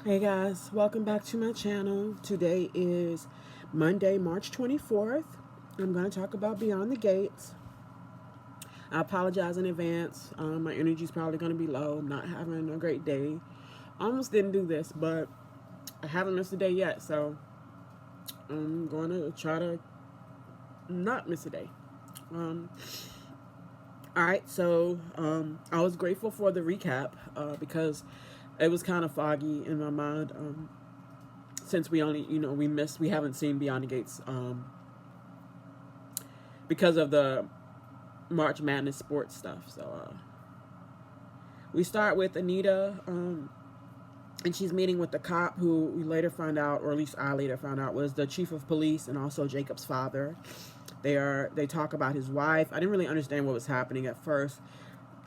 Hey guys, welcome back to my channel. Today is Monday, March 24th. I'm going to talk about Beyond the Gates. I apologize in advance. My energy is probably going to be low, not having a great day. Almost didn't do this, but I haven't missed a day yet, so I'm going to try to not miss a day. Um, all right, so I was grateful for the recap because it was kind of foggy in my mind. Since we only, we haven't seen Beyond the Gates because of the March Madness sports stuff. So we start with Anita, and she's meeting with the cop who we later find out, or at least I later found out, was the chief of police and also Jacob's father. They talk about his wife. I didn't really understand what was happening at first,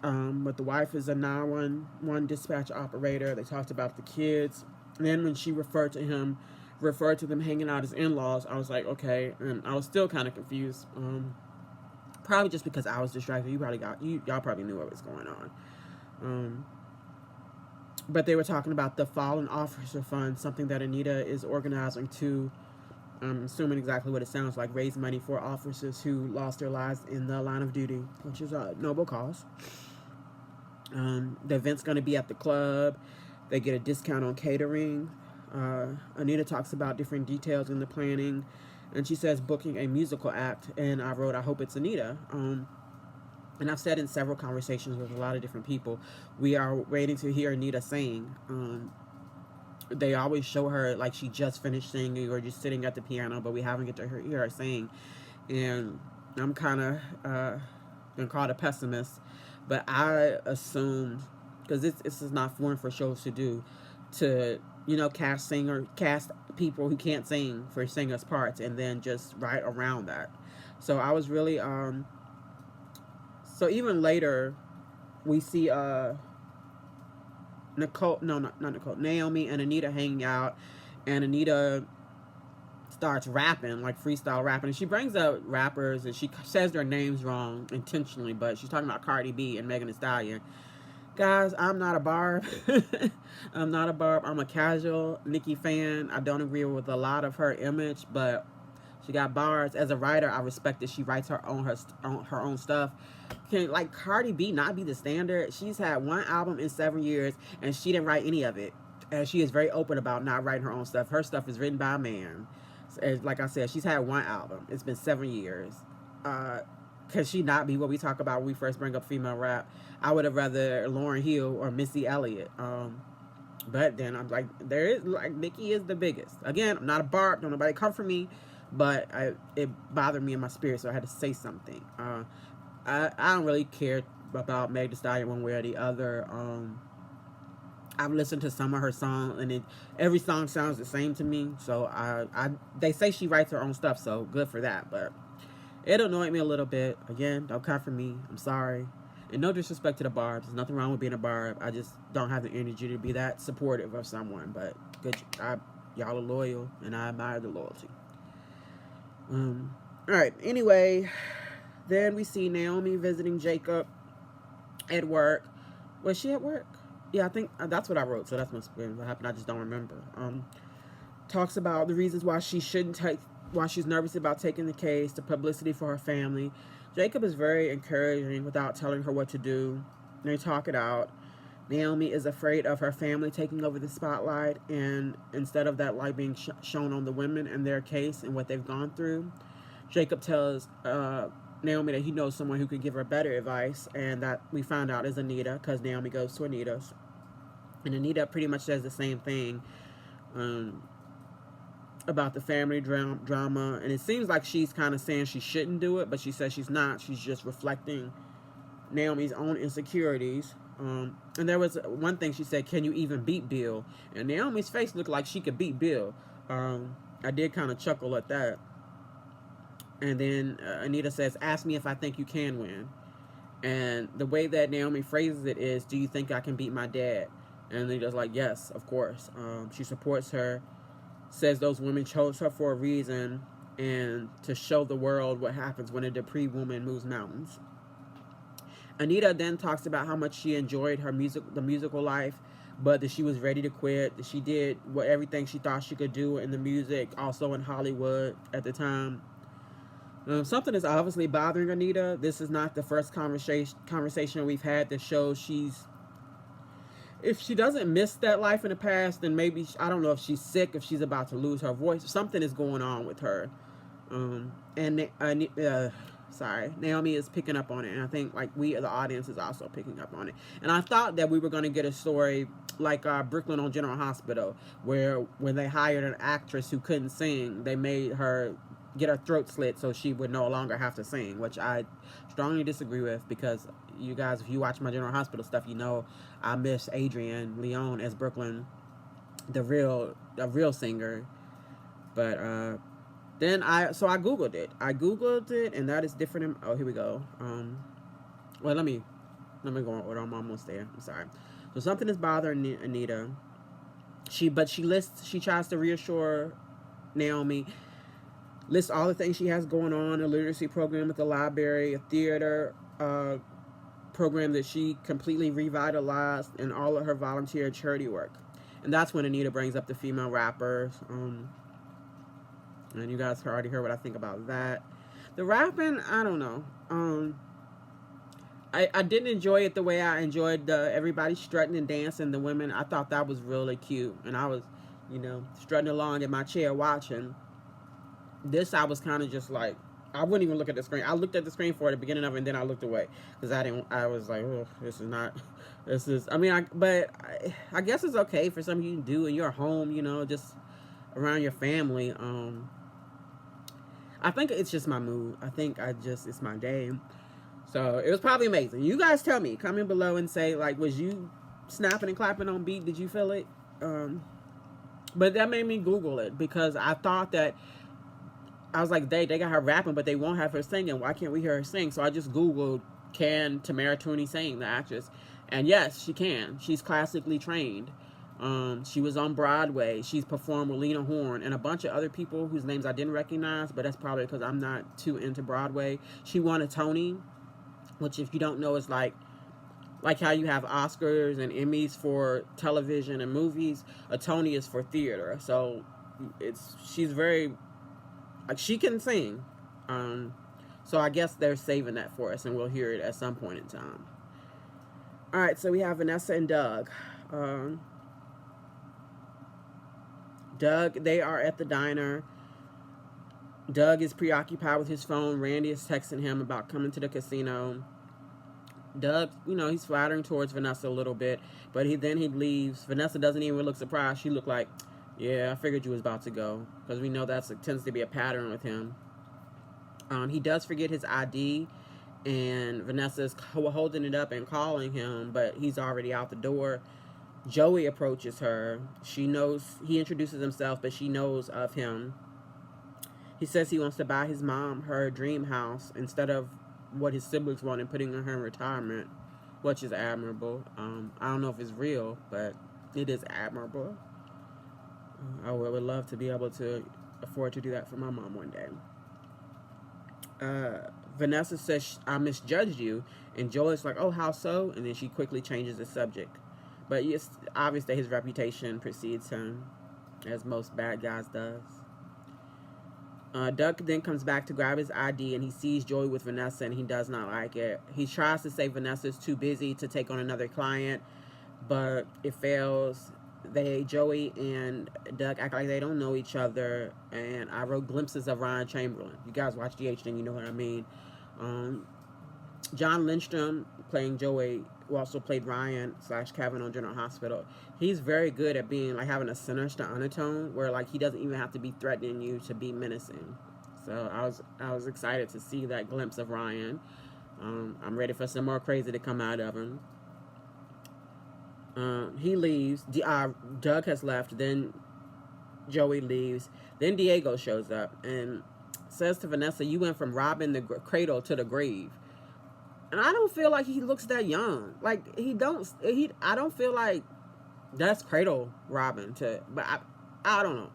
but the wife is a 911 dispatch operator. They talked about the kids. And then when she referred to them hanging out as in-laws, I was like, okay. And I was still kind of confused. Probably just because I was distracted. Y'all probably knew what was going on. But they were talking about the Fallen Officer Fund, something that Anita is organizing to, I'm assuming exactly what it sounds like, raise money for officers who lost their lives in the line of duty, which is a noble cause. The event's going to be at the club. They get a discount on catering. Anita talks about different details in the planning, and she says booking a musical act. And I wrote, I hope it's Anita. And I've said in several conversations with a lot of different people, we are waiting to hear Anita sing. They always show her like she just finished singing or just sitting at the piano, but we haven't get to hear her sing. And I'm kind of been called a pessimist, but I assumed, because this is not foreign for shows to do, to cast people who can't sing for singers parts and then just write around that. So I was really so even later we see Nicole, no, not Nicole, Naomi and Anita hanging out, and Anita starts rapping, like freestyle rapping, and she brings up rappers and she says their names wrong intentionally, but she's talking about Cardi B and Megan Thee Stallion. Guys, I'm not a Barb. I'm not a Barb. I'm a casual Nicki fan. I don't agree with a lot of her image, but she got bars. As a writer, I respect that she writes her own stuff. Can like Cardi B not be the standard? She's had one album in 7 years, and she didn't write any of it. And she is very open about not writing her own stuff. Her stuff is written by a man. Like I said, she's had one album. It's been 7 years. Could she not be what we talk about when we first bring up female rap? I would have rather Lauryn Hill or Missy Elliott. But then I'm like, there is like Nicki is the biggest. Again, I'm not a Barb. Don't nobody come for me, but it bothered me in my spirit, so I had to say something. I don't really care about Meg Thee Stallion one way or the other. I've listened to some of her songs, and every song sounds the same to me. So they say she writes her own stuff, so good for that. But it annoyed me a little bit. Again, don't come for me. I'm sorry. And no disrespect to the Barbs. There's nothing wrong with being a Barb. I just don't have the energy to be that supportive of someone. But y'all are loyal, and I admire the loyalty. All right. Anyway, then we see Naomi visiting Jacob at work. Was she at work? Yeah, I think that's what I wrote. So that's what happened. I just don't remember. Talks about the reasons why she shouldn't take, why she's nervous about taking the case, the publicity for her family. Jacob is very encouraging without telling her what to do. They talk it out. Naomi is afraid of her family taking over the spotlight, and instead of that light being shown on the women and their case and what they've gone through, Jacob tells Naomi that he knows someone who can give her better advice, and that we found out is Anita, because Naomi goes to Anita's. And Anita pretty much says the same thing about the family drama, and it seems like she's kind of saying she shouldn't do it, but she says she's not. She's just reflecting Naomi's own insecurities. And there was one thing she said, can you even beat Bill? And Naomi's face looked like she could beat Bill. I did kind of chuckle at that. And then Anita says, ask me if I think you can win. And the way that Naomi phrases it is, do you think I can beat my dad? And Anita's like, yes, of course. She supports her, says those women chose her for a reason, and to show the world what happens when a Dupree woman moves mountains. Anita then talks about how much she enjoyed the musical life, but that she was ready to quit. That she did everything she thought she could do in the music, also in Hollywood at the time. Something is obviously bothering Anita. This is not the first conversation we've had that shows she's, if she doesn't miss that life in the past, then maybe, I don't know if she's sick, if she's about to lose her voice. Something is going on with her. And sorry, Naomi is picking up on it, and I think like we, the audience, is also picking up on it. And I thought that we were going to get a story like Brooklyn on General Hospital, where when they hired an actress who couldn't sing, they made her get her throat slit so she would no longer have to sing, which I strongly disagree with, because you guys, if you watch my General Hospital stuff, you know I miss Adrienne Leon as Brooklyn, the real singer. But then I googled it. And that is different. Oh, here we go. Well, let me go in order. I'm almost there. I'm sorry. So something is bothering Anita. She tries to reassure Naomi. Lists all the things she has going on: a literacy program at the library, a theater program that she completely revitalized, and all of her volunteer charity work. And that's when Anita brings up the female rappers. And you guys already heard what I think about that. The rapping, I don't know. I didn't enjoy it the way I enjoyed everybody strutting and dancing. The women, I thought that was really cute. And I was, strutting along in my chair watching. This, I was kind of just like, I wouldn't even look at the screen. I looked at the screen for the beginning of it, and then I looked away. Because I was like, oh, I guess it's okay for something you can do in your home, just around your family. I think it's just my mood. It's my day. So it was probably amazing. You guys tell me, comment below and say, like, was you snapping and clapping on beat? Did you feel it? But that made me Google it, because I thought that, I was like, they got her rapping, but they won't have her singing. Why can't we hear her sing? So I just Googled, can Tamara Tooney sing, the actress? And yes, she can. She's classically trained. She was on Broadway. She's performed with Lena Horne and a bunch of other people whose names I didn't recognize, but that's probably because I'm not too into Broadway. She won a Tony, which, if you don't know, is like how you have Oscars and Emmys for television and movies. A Tony is for theater. So she's very, like, she can sing. So I guess they're saving that for us, and we'll hear it at some point in time. All right, so we have Vanessa and Doug. Doug, they are at the diner. Doug is preoccupied with his phone. Randy is texting him about coming to the casino. Doug, he's flattering towards Vanessa a little bit, but then he leaves. Vanessa doesn't even look surprised. She looked like, yeah, I figured you was about to go, because we know that tends to be a pattern with him. He does forget his ID, and Vanessa's holding it up and calling him, but he's already out the door. Joey approaches her. She knows, he introduces himself, but she knows of him. He says he wants to buy his mom her dream house instead of what his siblings want and putting her in retirement, which is admirable. I don't know if it's real, but it is admirable. I would love to be able to afford to do that for my mom one day. Vanessa says, I misjudged you, and Joey's like, oh, how so? And then she quickly changes the subject. But it's obvious that his reputation precedes him, as most bad guys does. Doug then comes back to grab his ID, and he sees Joey with Vanessa, and he does not like it. He tries to say Vanessa's too busy to take on another client, but it fails. Joey and Doug act like they don't know each other, and I wrote glimpses of Ryan Chamberlain. You guys watch DH, then you know what I mean. John Lindstrom, playing Joey, who also played Ryan / Kevin on General Hospital, he's very good at being, like, having a sinister undertone where, like, he doesn't even have to be threatening you to be menacing. So I was excited to see that glimpse of Ryan. I'm ready for some more crazy to come out of him. He leaves. Doug has left. Then Joey leaves. Then Diego shows up and says to Vanessa, you went from robbing the cradle to the grave. And I don't feel like he looks that young. Like, I don't feel like that's cradle robbing but I don't know.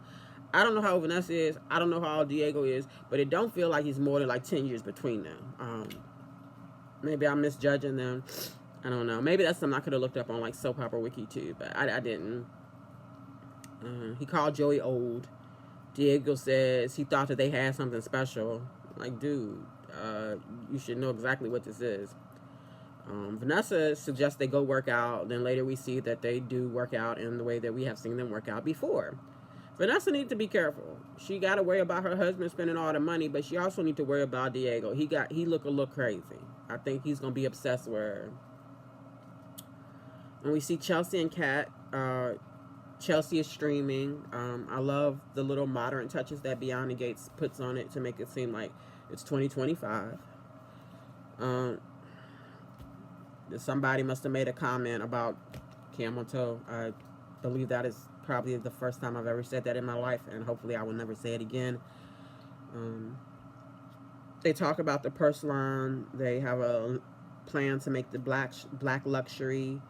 I don't know how old Vanessa is. I don't know how old Diego is, but it don't feel like he's more than like 10 years between them. Maybe I'm misjudging them. I don't know. Maybe that's something I could have looked up on like Soap Opera Wiki too, but I didn't. He called Joey old. Diego says he thought that they had something special. Like, dude, you should know exactly what this is. Vanessa suggests they go work out. Then later we see that they do work out in the way that we have seen them work out before. Vanessa needs to be careful. She got to worry about her husband spending all the money, but she also needs to worry about Diego. He look a little crazy. I think he's gonna be obsessed with her. And we see Chelsea and Kat. Chelsea is streaming. I love the little modern touches that Beyond Gates puts on it to make it seem like it's 2025. Somebody must have made a comment about camel toe. I believe that is probably the first time I've ever said that in my life, and hopefully I will never say it again. They talk about the purse line. They have a plan to make the black luxury.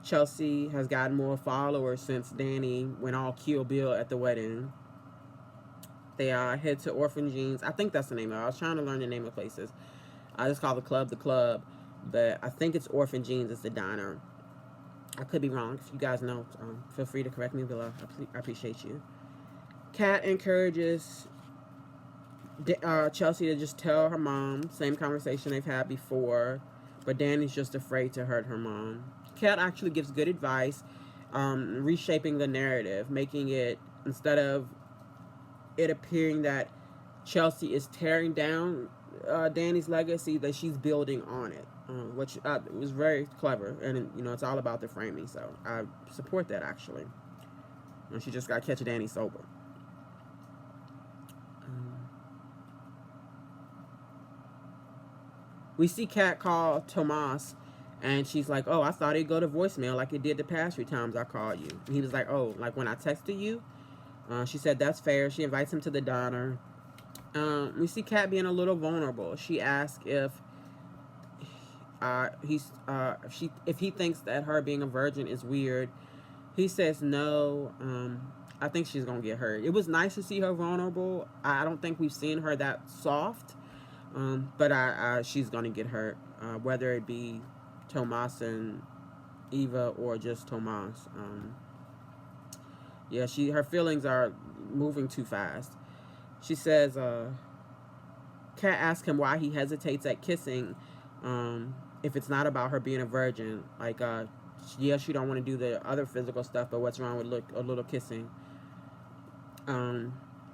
Chelsea has gotten more followers since Danny went all Kill Bill at the wedding. They head to Orphan Jeans. I think that's the name of it. I was trying to learn the name of places. I just call the club, but I think it's Orphan Jeans is the diner. I could be wrong. If you guys know, feel free to correct me below. I appreciate you. Kat encourages Chelsea to just tell her mom. Same conversation they've had before, but Danny's just afraid to hurt her mom. Kat actually gives good advice, reshaping the narrative, making it, instead of it appearing that Chelsea is tearing down Danny's legacy, that she's building on it, which was very clever. And, you know, it's all about the framing, so I support that, actually. And she just got to catch Danny sober. We see Kat call Tomas, and she's like, oh, I thought it'd go to voicemail like it did the past few times I called you. And he was like, oh, like when I texted you? She said, that's fair. She invites him to the diner. We see Kat being a little vulnerable. She asks if he thinks that her being a virgin is weird. He says no. I think she's going to get hurt. It was nice to see her vulnerable. I don't think we've seen her that soft. But she's going to get hurt, whether it be Tomas and Eva or just Tomas. Yeah, her feelings are moving too fast. She says, Kat asks him why he hesitates at kissing, if it's not about her being a virgin. Like, yeah, she don't want to do the other physical stuff, but what's wrong with a little kissing?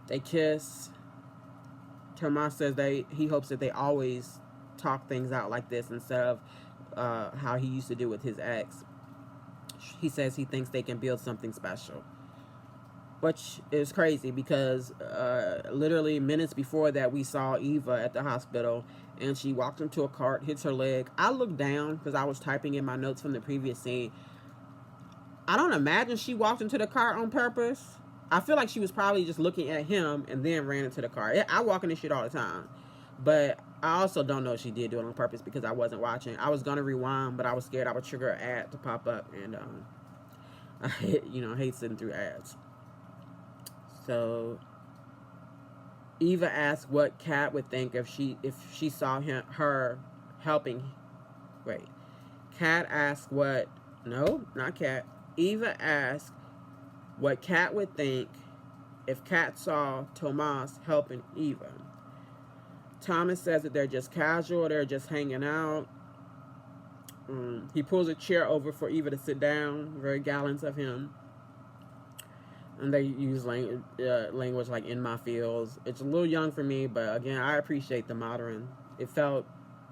They kiss. Tomas says he hopes that they always talk things out like this instead of how he used to do with his ex. He says he thinks they can build something special, which is crazy because literally minutes before that we saw Eva at the hospital and she walked into a cart, hits her leg. I looked down because I was typing in my notes from the previous scene. I don't imagine she walked into the cart on purpose. I feel like she was probably just looking at him and then ran into the car. I walk in this shit all the time. But I also don't know if she did do it on purpose because I wasn't watching. I was going to rewind, but I was scared I would trigger an ad to pop up. And I hate sitting through ads. So Eva asked what Kat would think if she saw her helping. Wait. Kat asked what... No, not Kat. Eva asked what Kat would think if Kat saw Tomas helping Eva. Thomas says that they're just casual, they're just hanging out. He pulls a chair over for Eva to sit down, very gallant of him. And they use language like in my feels. It's a little young for me, but again, I appreciate the modern. It felt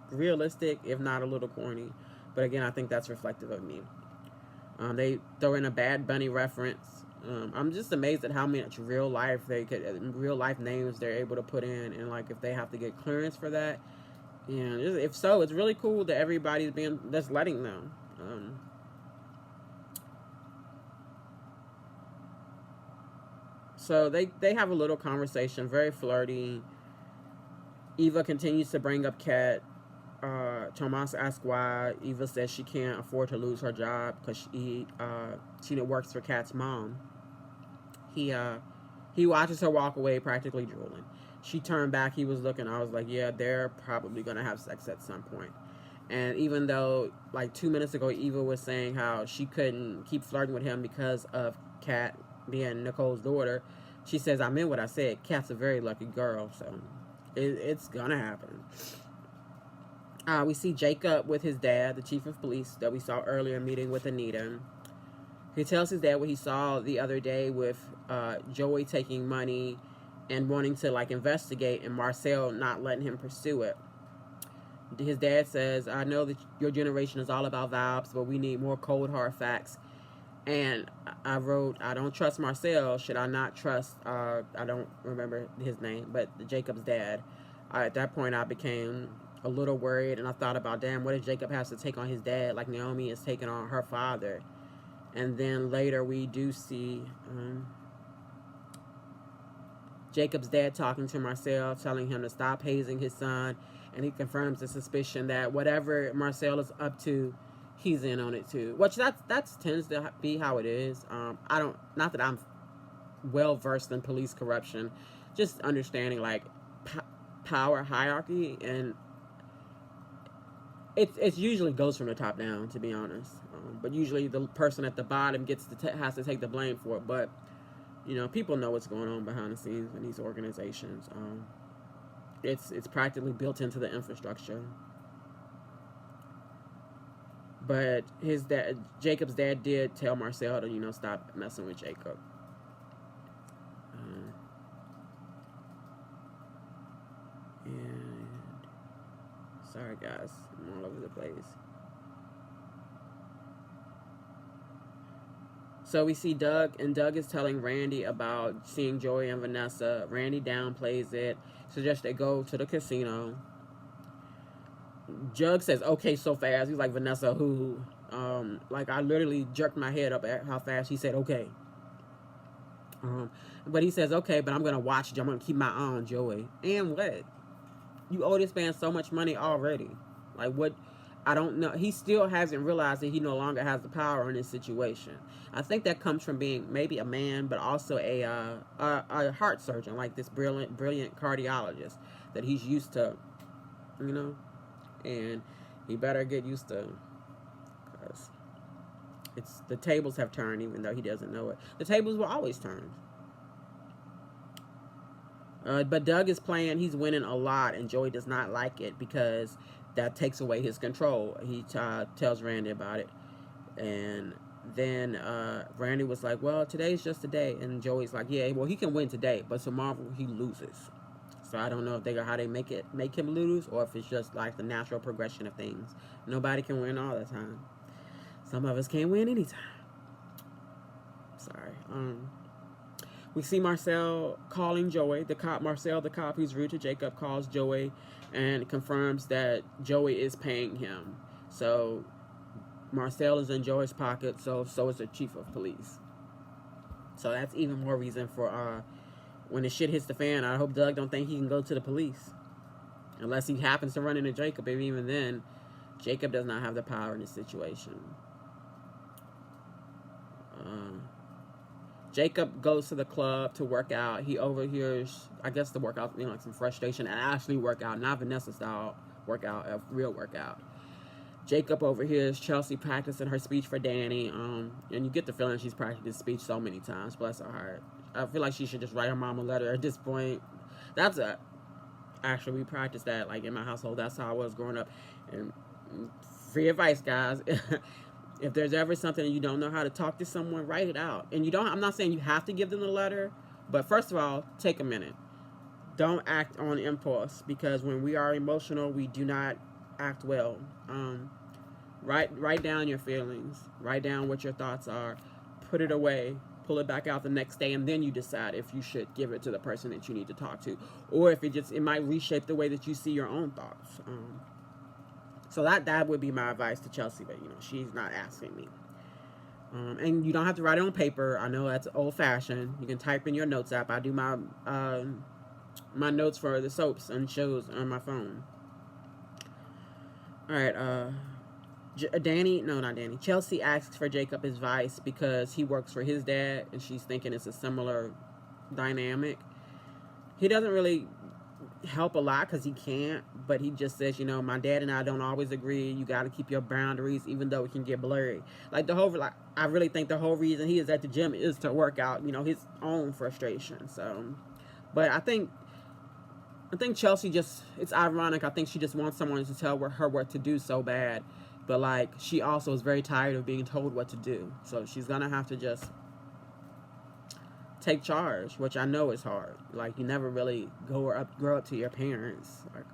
realistic, if not a little corny. But again, I think that's reflective of me. They throw in a Bad Bunny reference. I'm just amazed at how much real life names they're able to put in, and like if they have to get clearance for that. And if so, it's really cool that everybody's that's letting them. So they have a little conversation, very flirty. Eva continues to bring up Kat. Tomas asks why. Eva says she can't afford to lose her job because she works for Kat's mom. He watches her walk away, practically drooling. She turned back. He was looking. I was like, yeah, they're probably gonna have sex at some point. And even though, like 2 minutes ago, Eva was saying how she couldn't keep flirting with him because of Kat being Nicole's daughter, she says, I meant what I said. Kat's a very lucky girl, so it's gonna happen. We see Jacob with his dad, the chief of police that we saw earlier, meeting with Anita. He tells his dad what he saw the other day with Joey taking money and wanting to like investigate, and Marcel not letting him pursue it. His dad says, I know that your generation is all about vibes, but we need more cold hard facts. And I wrote, I don't trust Marcel. Should I not trust, I don't remember his name, but Jacob's dad. At that point, I became a little worried, and I thought about, damn, what if Jacob has to take on his dad like Naomi is taking on her father? And then later we do see Jacob's dad talking to Marcel, telling him to stop hazing his son, and he confirms the suspicion that whatever Marcel is up to, he's in on it too. Which that tends to be how it is. Not that I'm well versed in police corruption, just understanding like power hierarchy, and it usually goes from the top down, to be honest. But usually the person at the bottom has to take the blame for it. But you know, people know what's going on behind the scenes in these organizations. It's practically built into the infrastructure. But Jacob's dad did tell Marcel to, stop messing with Jacob. And sorry guys, I'm all over the place. So we see Doug, and Doug is telling Randy about seeing Joey and Vanessa. Randy downplays it, suggests they go to the casino. Jug says, okay, so fast. He's like, Vanessa, who? Like, I literally jerked my head up at how fast he said, okay. But he says, okay, but I'm going to watch you. I'm going to keep my eye on Joey. And what? You owe this man so much money already. Like, what? I don't know. He still hasn't realized that he no longer has the power in this situation. I think that comes from being maybe a man, but also a heart surgeon, like this brilliant cardiologist that he's used to, and he better get used to, because the tables have turned, even though he doesn't know it. The tables will always turn. But Doug is playing. He's winning a lot, and Joey does not like it because that takes away his control. He tells Randy about it, and then Randy was like, well, today's just a day, and Joey's like, yeah, well, he can win today, but tomorrow he loses. So I don't know if how they make him lose, or if it's just like the natural progression of things. Nobody can win all the time. Some of us can't win anytime. Sorry. We see Marcel calling Joey. Marcel, the cop who's rude to Jacob, calls Joey and confirms that Joey is paying him. So Marcel is in Joey's pocket, so is the chief of police. So that's even more reason for when the shit hits the fan. I hope Doug don't think he can go to the police, unless he happens to run into Jacob. And even then, Jacob does not have the power in this situation. Jacob goes to the club to work out. He overhears, I guess, the workout, like some frustration, and actually workout, not Vanessa style workout, a real workout. Jacob overhears Chelsea practicing her speech for Danny, and you get the feeling she's practiced this speech so many times. Bless her heart. I feel like she should just write her mom a letter at this point. Actually, we practiced that, like, in my household. That's how I was growing up. And free advice, guys. If there's ever something and you don't know how to talk to someone, write it out. And I'm not saying you have to give them the letter, but first of all, take a minute. Don't act on impulse, because when we are emotional, we do not act well. Write down your feelings. Write down what your thoughts are. Put it away. Pull it back out the next day, and then you decide if you should give it to the person that you need to talk to, or if it might reshape the way that you see your own thoughts. So that would be my advice to Chelsea, but she's not asking me. And you don't have to write it on paper. I know that's old-fashioned. You can type in your notes app. I do my my notes for the soaps and shows on my phone. All right. Chelsea asks for Jacob's advice because he works for his dad, and she's thinking it's a similar dynamic. He doesn't really help a lot because he can't, but he just says, you know, my dad and I don't always agree. You got to keep your boundaries, even though it can get blurry. Like I really think the whole reason he is at the gym is to work out, you know, his own frustration. So, but I think Chelsea just, it's ironic. I think she just wants someone to tell her what to do so bad. But, like, she also is very tired of being told what to do. So she's going to have to just take charge, which I know is hard. Like, you never really grow up to your parents. Like,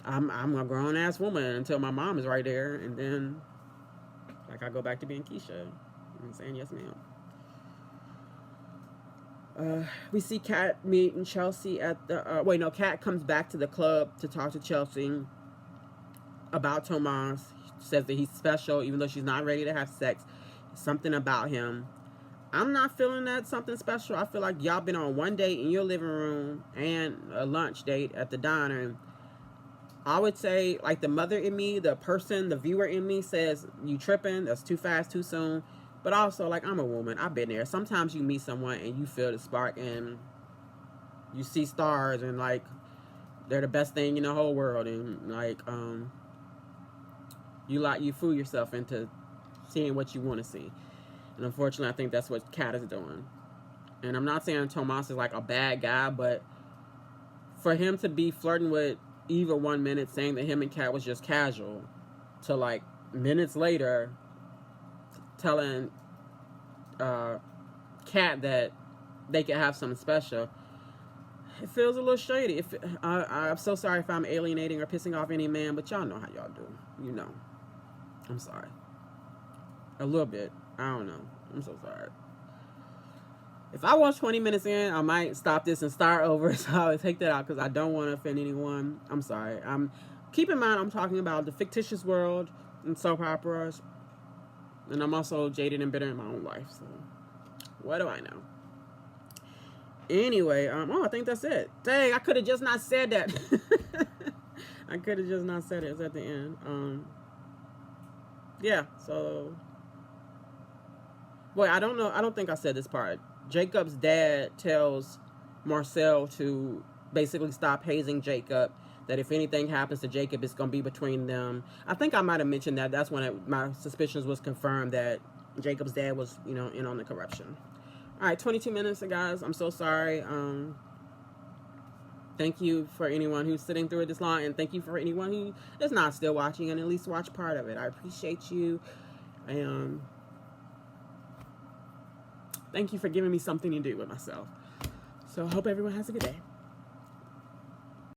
I'm a grown-ass woman until my mom is right there. And then, like, I go back to being Keisha. I'm saying yes, ma'am. We see Kat meeting Chelsea at the... Kat comes back to the club to talk to Chelsea about Tomas. She says that he's special, even though she's not ready to have sex. Something about him. I'm not feeling that something special. I feel like y'all been on one date in your living room and a lunch date at the diner. And I would say, like, the mother in me, the viewer in me says, you tripping, that's too fast, too soon. But also, like, I'm a woman. I've been there. Sometimes you meet someone and you feel the spark and you see stars and, like, they're the best thing in the whole world. And, like, you fool yourself into seeing what you want to see. And unfortunately, I think that's what Kat is doing. And I'm not saying Tomas is, like, a bad guy, but for him to be flirting with Eva 1 minute, saying that him and Kat was just casual, to, like, minutes later telling Kat that they could have something special, it feels a little shady. I'm so sorry if I'm alienating or pissing off any man, but y'all know how y'all do. You know. I'm sorry. A little bit. I don't know. I'm so sorry. If I watch 20 minutes in, I might stop this and start over. So I'll take that out because I don't want to offend anyone. I'm sorry. Keep in mind I'm talking about the fictitious world and soap operas. And I'm also jaded and bitter in my own life. So what do I know? Anyway, I think that's it. Dang, I could have just not said that. I could have just not said it. It's at the end. Yeah, so... Wait, I don't know. I don't think I said this part. Jacob's dad tells Marcel to basically stop hazing Jacob. That if anything happens to Jacob, it's going to be between them. I think I might have mentioned that. That's when my suspicions was confirmed that Jacob's dad was, you know, in on the corruption. All right, 22 minutes, guys. I'm so sorry. Thank you for anyone who's sitting through it this long, and thank you for anyone who is not still watching and at least watch part of it. I appreciate you. And thank you for giving me something to do with myself. So I hope everyone has a good day.